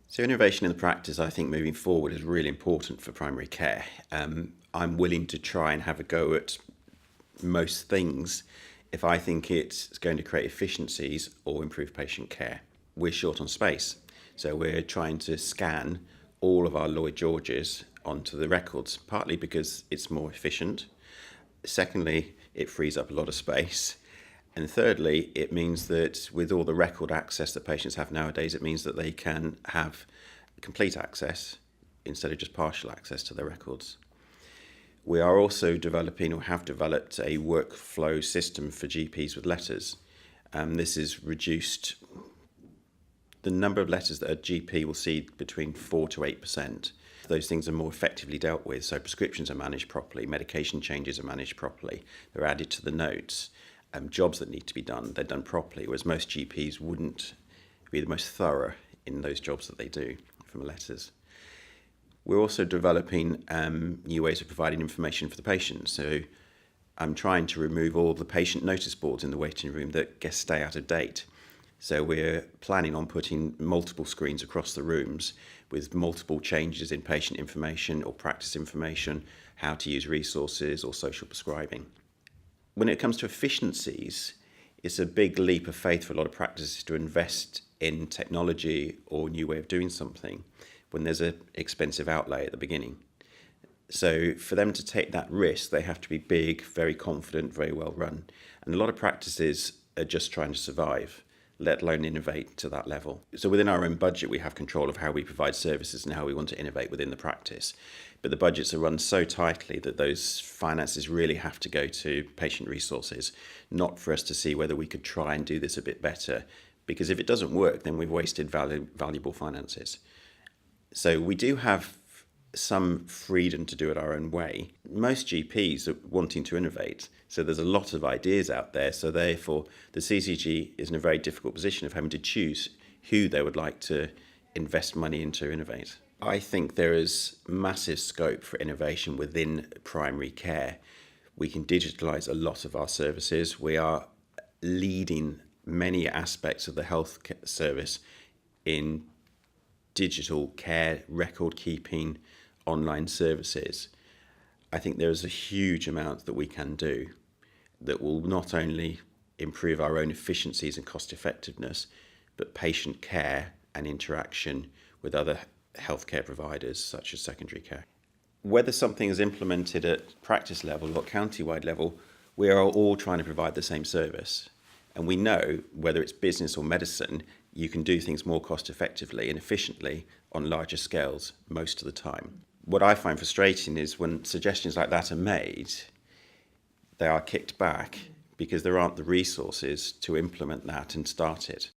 So innovation in the practice, I think moving forward is really important for primary care. I'm willing to try and have a go at most things if I think it's going to create efficiencies or improve patient care. We're short on space, so we're trying to scan all of our Lloyd Georges onto the records, partly because it's more efficient. Secondly, it frees up a lot of space. And thirdly, it means that with all the record access that patients have nowadays, it means that they can have complete access instead of just partial access to their records. We are also developing or have developed a workflow system for GPs with letters. This has reduced the number of letters that a GP will see between 4 to 8%. Those things are more effectively dealt with, so prescriptions are managed properly, medication changes are managed properly, they're added to the notes. Jobs that need to be done, they're done properly, whereas most GPs wouldn't be the most thorough in those jobs that they do from letters. We're also developing new ways of providing information for the patient. So I'm trying to remove all the patient notice boards in the waiting room that stay out of date. So we're planning on putting multiple screens across the rooms with multiple changes in patient information or practice information, how to use resources or social prescribing. When it comes to efficiencies, it's a big leap of faith for a lot of practices to invest in technology or a new way of doing something when there's an expensive outlay at the beginning. So for them to take that risk, they have to be big, very confident, very well run. And a lot of practices are just trying to survive, let alone innovate to that level. So within our own budget, we have control of how we provide services and how we want to innovate within the practice. But the budgets are run so tightly that those finances really have to go to patient resources, not for us to see whether we could try and do this a bit better. Because if it doesn't work, then we've wasted valuable finances. So we do have some freedom to do it our own way. Most GPs are wanting to innovate, so there's a lot of ideas out there. So therefore, the CCG is in a very difficult position of having to choose who they would like to invest money in to innovate. I think there is massive scope for innovation within primary care. We can digitalise a lot of our services. We are leading many aspects of the health service in digital care, record keeping, online services. I think there is a huge amount that we can do that will not only improve our own efficiencies and cost effectiveness, but patient care and interaction with other healthcare providers such as secondary care. Whether something is implemented at practice level or county-wide level, we are all trying to provide the same service. And we know whether it's business or medicine, you can do things more cost effectively and efficiently on larger scales most of the time. What I find frustrating is when suggestions like that are made, they are kicked back because there aren't the resources to implement that and start it.